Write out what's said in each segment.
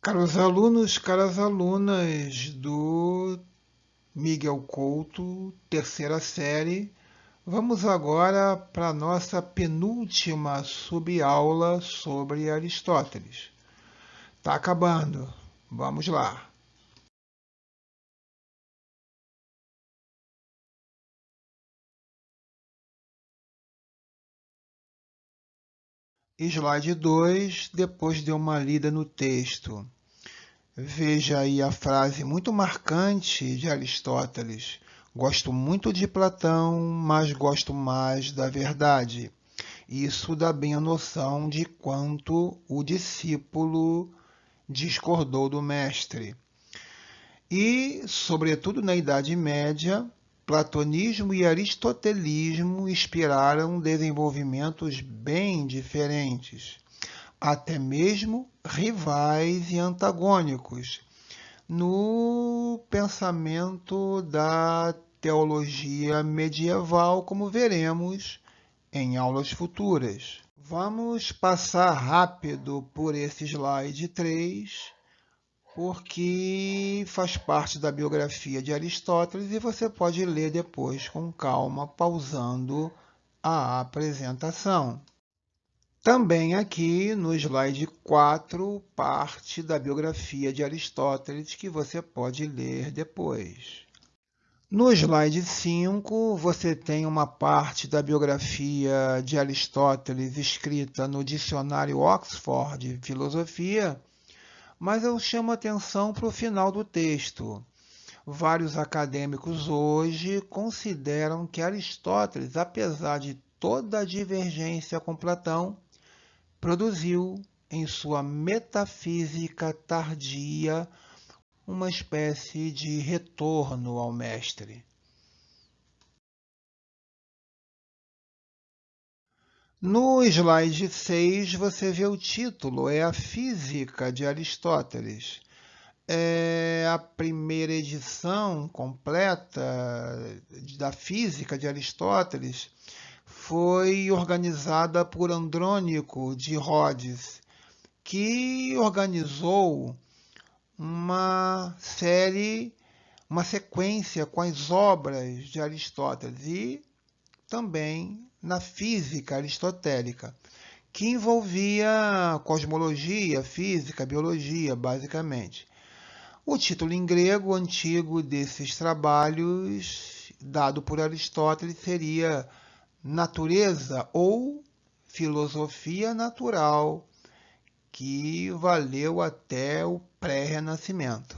Caros alunos, caras alunas do Miguel Couto, terceira série, vamos agora para a nossa penúltima subaula sobre Aristóteles. Tá acabando. Vamos lá. Slide 2. Depois de uma lida no texto. Veja aí a frase muito marcante de Aristóteles. Gosto muito de Platão, mas gosto mais da verdade. Isso dá bem a noção de quanto o discípulo discordou do mestre. E, sobretudo na Idade Média, platonismo e aristotelismo inspiraram desenvolvimentos bem diferentes, até mesmo rivais e antagônicos, no pensamento da teologia medieval, como veremos em aulas futuras. Vamos passar rápido por esse slide 3, porque faz parte da biografia de Aristóteles e você pode ler depois com calma, pausando a apresentação. Também aqui no slide 4, parte da biografia de Aristóteles que você pode ler depois. No slide 5, você tem uma parte da biografia de Aristóteles escrita no dicionário Oxford de Filosofia, mas eu chamo atenção para o final do texto. Vários acadêmicos hoje consideram que Aristóteles, apesar de toda a divergência com Platão, produziu em sua metafísica tardia uma espécie de retorno ao mestre. No slide 6, você vê o título, é a Física de Aristóteles. É a primeira edição completa da Física de Aristóteles foi organizada por Andrônico de Rhodes, que organizou uma série, uma sequência com as obras de Aristóteles e também na física aristotélica, que envolvia cosmologia, física, biologia, basicamente. O título em grego antigo desses trabalhos, dado por Aristóteles, seria Natureza ou Filosofia Natural, que valeu até o pré-renascimento.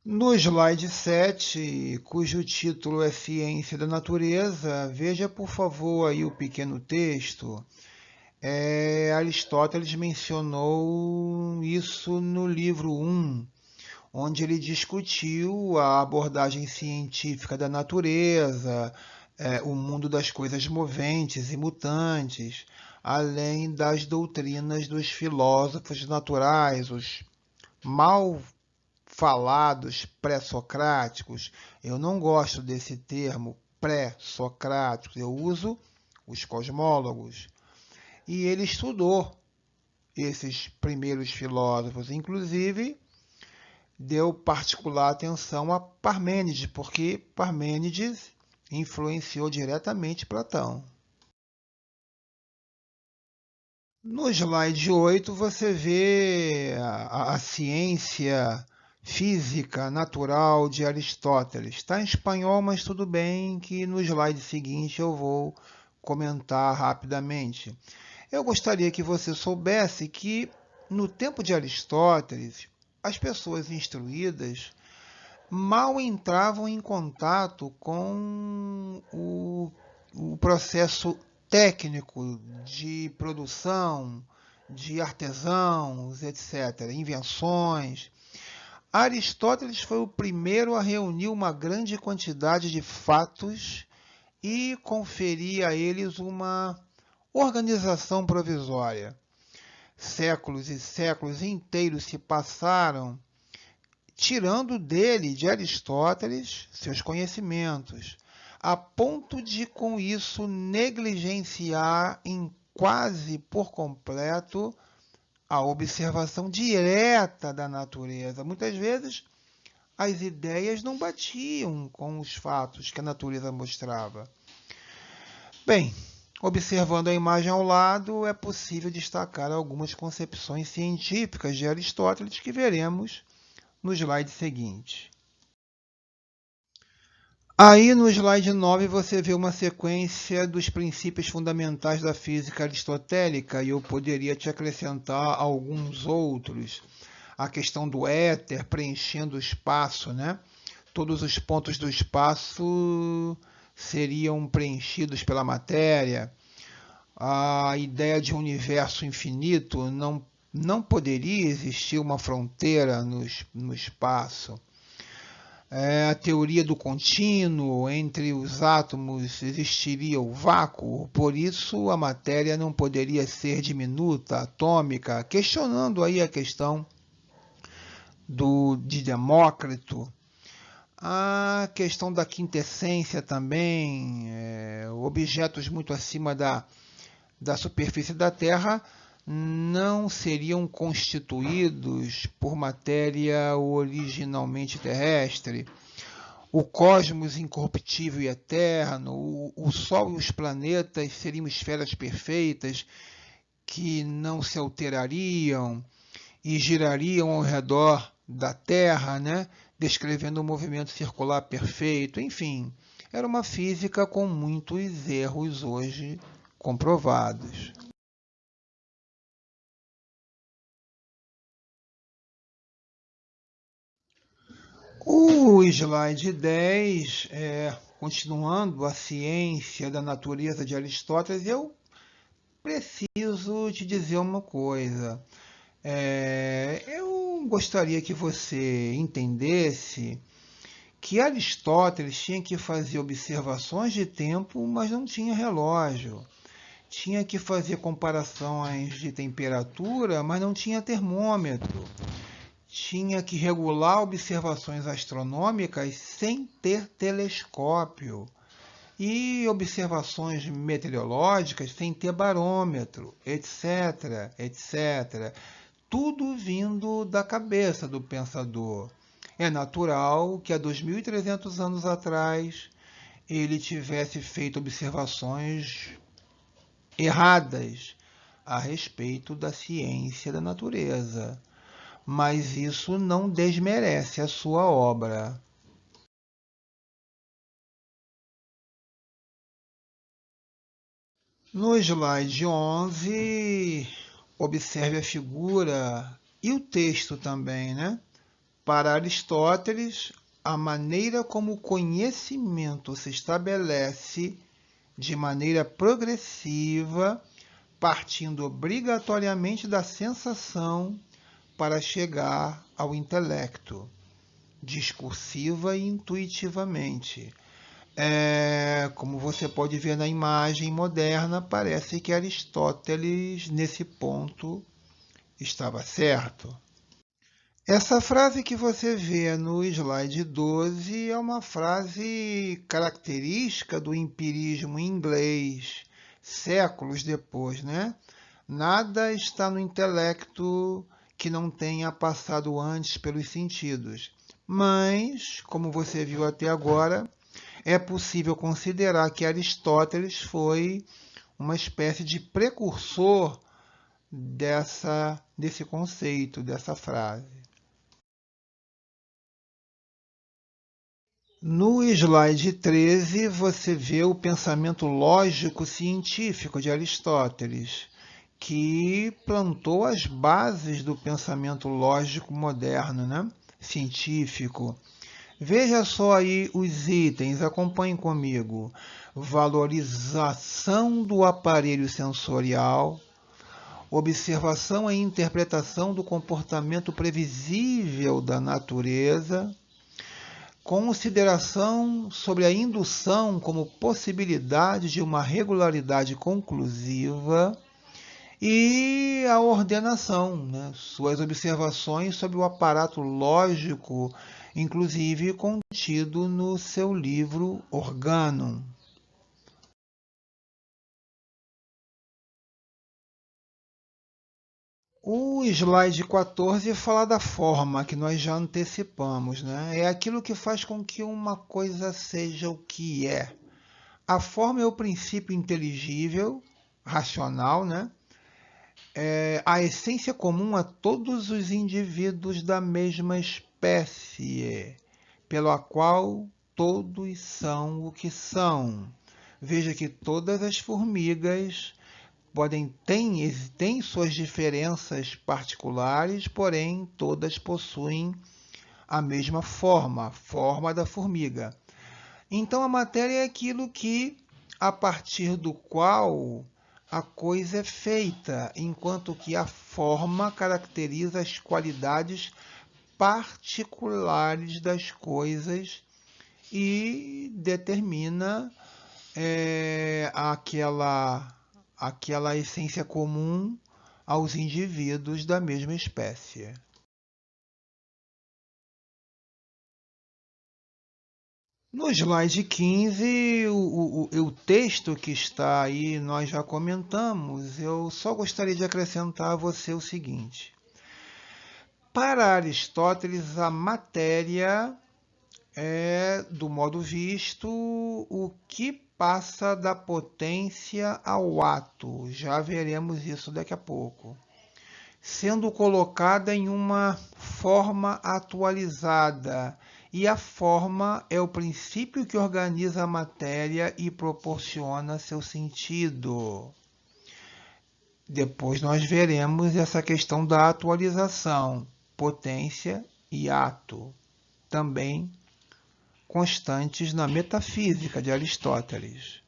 No slide 7, cujo título é Ciência da Natureza, veja por favor aí o pequeno texto. Aristóteles mencionou isso no livro 1, onde ele discutiu a abordagem científica da natureza, o mundo das coisas moventes e mutantes, além das doutrinas dos filósofos naturais, os mal falados pré-socráticos. Eu não gosto desse termo pré-socráticos, eu uso os cosmólogos. E ele estudou esses primeiros filósofos, inclusive deu particular atenção a Parmênides, porque Parmênides influenciou diretamente Platão. No slide 8 você vê a ciência física natural de Aristóteles. Está em espanhol, mas tudo bem que no slide seguinte eu vou comentar rapidamente. Eu gostaria que você soubesse que no tempo de Aristóteles, as pessoas instruídas mal entravam em contato com o processo técnico de produção, de artesãos, etc., invenções. Aristóteles foi o primeiro a reunir uma grande quantidade de fatos e conferir a eles uma organização provisória. Séculos e séculos inteiros se passaram tirando dele, de Aristóteles, seus conhecimentos, a ponto de, com isso, negligenciar em quase por completo a observação direta da natureza. Muitas vezes, as ideias não batiam com os fatos que a natureza mostrava. Bem, observando a imagem ao lado, é possível destacar algumas concepções científicas de Aristóteles que veremos no slide seguinte. Aí no slide 9 você vê uma sequência dos princípios fundamentais da física aristotélica e eu poderia te acrescentar alguns outros. A questão do éter preenchendo o espaço, né? Todos os pontos do espaço seriam preenchidos pela matéria. A ideia de um universo infinito não poderia existir uma fronteira no espaço. A teoria do contínuo, entre os átomos existiria o vácuo, por isso a matéria não poderia ser diminuta, atômica, questionando aí a questão de Demócrito. A questão da quintessência também, objetos muito acima da superfície da Terra não seriam constituídos por matéria originalmente terrestre. O cosmos incorruptível e eterno, o Sol e os planetas seriam esferas perfeitas que não se alterariam e girariam ao redor da Terra, né? Descrevendo um movimento circular perfeito. Enfim, era uma física com muitos erros hoje comprovados. O slide 10, continuando a ciência da natureza de Aristóteles, eu preciso te dizer uma coisa. Eu gostaria que você entendesse que Aristóteles tinha que fazer observações de tempo, mas não tinha relógio. Tinha que fazer comparações de temperatura, mas não tinha termômetro. Tinha que regular observações astronômicas sem ter telescópio e observações meteorológicas sem ter barômetro, etc, etc. Tudo vindo da cabeça do pensador. É natural que há 2.300 anos atrás ele tivesse feito observações erradas a respeito da ciência da natureza. Mas isso não desmerece a sua obra. No slide 11, observe a figura e o texto também, né? Para Aristóteles, a maneira como o conhecimento se estabelece de maneira progressiva, partindo obrigatoriamente da sensação para chegar ao intelecto, discursiva e intuitivamente. Como você pode ver na imagem moderna, parece que Aristóteles, nesse ponto, estava certo. Essa frase que você vê no slide 12 é uma frase característica do empirismo inglês, séculos depois, né? Nada está no intelecto que não tenha passado antes pelos sentidos. Mas, como você viu até agora, é possível considerar que Aristóteles foi uma espécie de precursor desse conceito, dessa frase. No slide 13, você vê o pensamento lógico-científico de Aristóteles, que plantou as bases do pensamento lógico moderno, né? Científico. Veja só aí os itens, acompanhe comigo. Valorização do aparelho sensorial, observação e interpretação do comportamento previsível da natureza, consideração sobre a indução como possibilidade de uma regularidade conclusiva e a ordenação, né? Suas observações sobre o aparato lógico, inclusive contido no seu livro Organum. O slide 14 fala da forma, que nós já antecipamos, né? É aquilo que faz com que uma coisa seja o que é. A forma é o princípio inteligível, racional, né? É a essência comum a todos os indivíduos da mesma espécie, pela qual todos são o que são. Veja que todas as formigas têm suas diferenças particulares, porém todas possuem a mesma forma, a forma da formiga. Então a matéria é aquilo que, a partir do qual a coisa é feita, enquanto que a forma caracteriza as qualidades particulares das coisas e determina aquela essência comum aos indivíduos da mesma espécie. No slide 15, o texto que está aí nós já comentamos. Eu só gostaria de acrescentar a você o seguinte. Para Aristóteles, a matéria é, do modo visto, o que passa da potência ao ato. Já veremos isso daqui a pouco. Sendo colocada em uma forma atualizada. E a forma é o princípio que organiza a matéria e proporciona seu sentido. Depois nós veremos essa questão da atualização, potência e ato, também constantes na metafísica de Aristóteles.